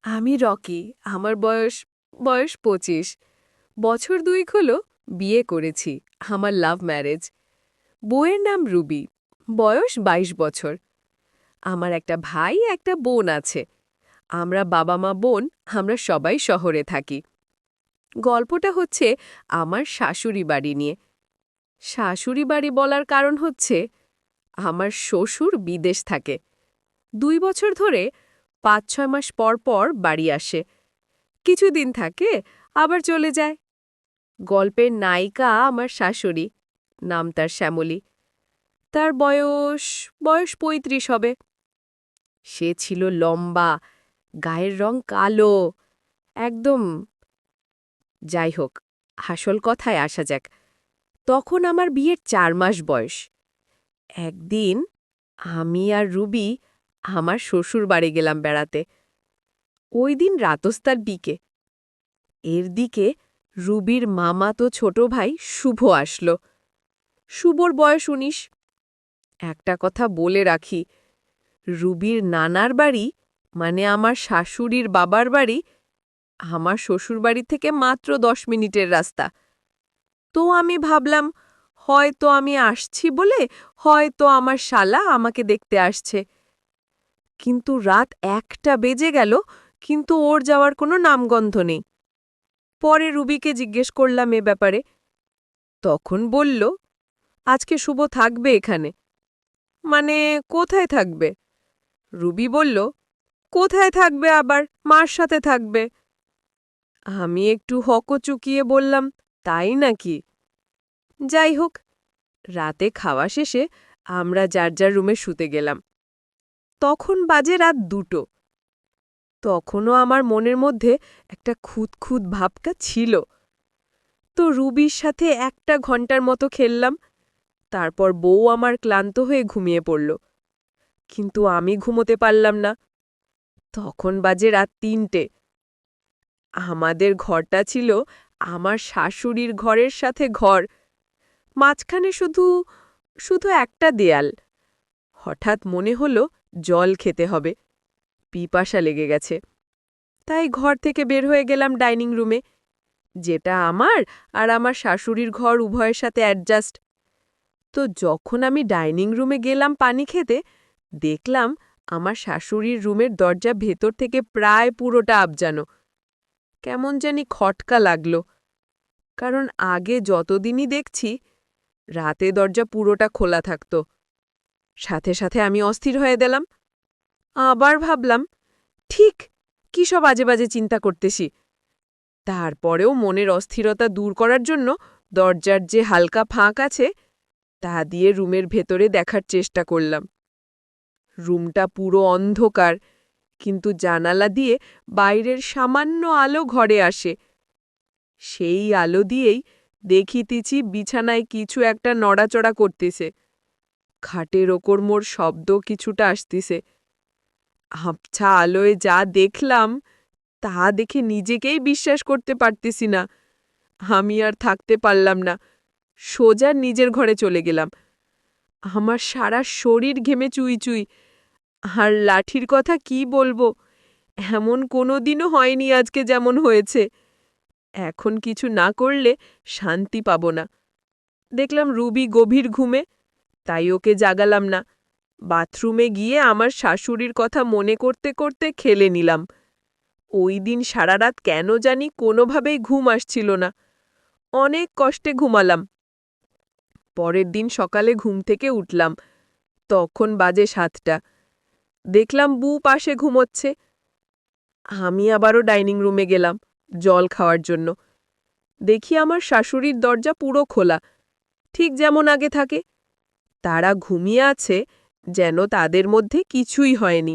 আমি রকি। আমার বয়স বয়স ২৫। বছর ২ হলো বিয়ে করেছি। আমার লাভ ম্যারেজ। বউয়ের নাম রুবি। বয়স ২২ বছর। আমার একটা ভাই, একটা বোন আছে। আমরা বাবা-মা, বোন, আমরা সবাই শহরে থাকি। গল্পটা হচ্ছে আমার শাশুড়ি বাড়ি নিয়ে। শাশুড়ি বাড়ি বলার কারণ হচ্ছে আমার শ্বশুর বিদেশ থাকে। ২ বছর ধরে ৫-৬ মাস পর পর বাড়ি আসে। কিছুদিন থাকে, আবার চলে যায়। গল্পের নায়িকা আমার শাশুড়ি। নাম তার শ্যামলী। তার বয়স ৩৫ হবে। সে ছিল লম্বা, গায়ের রং কালো, একদম। যাই হোক, আসল কথায় আসা যাক। তখন আমার বিয়ের ৪ মাস বয়স। একদিন আমি আর রুবি আমার শ্বশুর বাড়ি গেলাম বেড়াতে। ওই দিন রাতস্তার দিকে। এর দিকে রুবির মামাতো ছোট ভাই শুভ আসল। শুভর বয়স ১৯। একটা কথা বলে রাখি, রুবির নানার বাড়ি মানে আমার শাশুড়ির বাবার বাড়ি আমার শ্বশুরবাড়ি থেকে মাত্র ১০ মিনিটের রাস্তা। তো আমি ভাবলাম, হয়তো আমি আসছি বলে হয়তো আমার শালা আমাকে দেখতে আসছে। কিন্তু রাত ১টা বেজে গেল, কিন্তু ওর যাওয়ার কোনো নামগন্ধ নেই। পরে রুবিকে জিজ্ঞেস করলাম এ ব্যাপারে। তখন বলল, আজকে শুভ থাকবে এখানে। মানে, কোথায় থাকবে? রুবি বলল, কোথায় থাকবে আবার, মার সাথে থাকবে। আমি একটু হকচুকিয়ে বললাম, তাই নাকি? যাই হোক, রাতে খাওয়া শেষে আমরা যার যার রুমে শুতে গেলাম। তখন বাজে রাত ২টো। তখনও আমার মনের মধ্যে একটা খুঁতখুঁত ভাবটা ছিল। তো রুবির সাথে ১ ঘন্টার মতো খেললাম। তারপর বউ আমার ক্লান্ত হয়ে ঘুমিয়ে পড়ল। কিন্তু আমি ঘুমোতে পারলাম না। তখন বাজে রাত ৩টে। আমাদের ঘরটা ছিল আমার শাশুড়ির ঘরের সাথে ঘর। মাঝখানে শুধু শুধু একটা দেয়াল। হঠাৎ মনে হলো জল খেতে হবে। পিপাসা লেগে গেছে। তাই ঘর থেকে বের হয়ে গেলাম ডাইনিং রুমে, যেটা আমার আর আমার শাশুড়ির ঘর উভয়ের সাথে অ্যাডজাস্ট। তো যখন আমি ডাইনিং রুমে গেলাম পানি খেতে, দেখলাম আমার শাশুড়ির রুমের দরজা ভেতর থেকে প্রায় পুরোটা আবজানো। কেমন জানি খটকা লাগল, কারণ আগে যতদিনই দেখছি রাতে দরজা পুরোটা খোলা থাকত। সাথে সাথে আমি অস্থির হয়ে দিলাম। আবার ভাবলাম, ঠিক কি সব আজে বাজে চিন্তা করতেছি। তারপরেও মনের অস্থিরতা দূর করার জন্য দরজার যে হালকা ফাঁক আছে তা দিয়ে রুমের ভেতরে দেখার চেষ্টা করলাম। রুমটা পুরো অন্ধকার, কিন্তু জানালা দিয়ে বাইরের সামান্য আলো ঘরে আসে। সেই আলো দিয়েই দেখিতেছি বিছানায় কিছু একটা নড়াচড়া করতেছে। খাটের ওপর মোর শব্দ কিছুটা আসতেছে। আবছা আলোয় যা দেখলাম তা দেখে নিজেকেই বিশ্বাস করতে পারতেছি না। আমি আর থাকতে পারলাম না, সোজা নিজের ঘরে চলে গেলাম। আমার সারা শরীর ঘেমে চুই চুই। আর লাঠির কথা কি বলবো, এমন কোনো দিনও হয়নি আজকে যেমন হয়েছে। এখন কিছু না করলে শান্তি পাব না। দেখলাম রুবি গভীর ঘুমে, তাই ওকে জাগালাম না। বাথরুমে গিয়ে আমার শাশুড়ির কথা মনে করতে করতে খেলে নিলাম। ওই দিন সারা রাত কেন জানি কোনোভাবেই ঘুম আসছিল না। অনেক কষ্টে ঘুমালাম। পরের দিন সকালে ঘুম থেকে উঠলাম। তখন বাজে ৭টা। দেখলাম বউ পাশে ঘুমোচ্ছে। আমি আবারও ডাইনিং রুমে গেলাম জল খাওয়ার জন্য। দেখি আমার শাশুড়ির দরজা পুরো খোলা, ঠিক যেমন আগে থাকে। তারা ঘুমিয়ে আছে, যেন তাদের মধ্যে কিছুই হয়নি।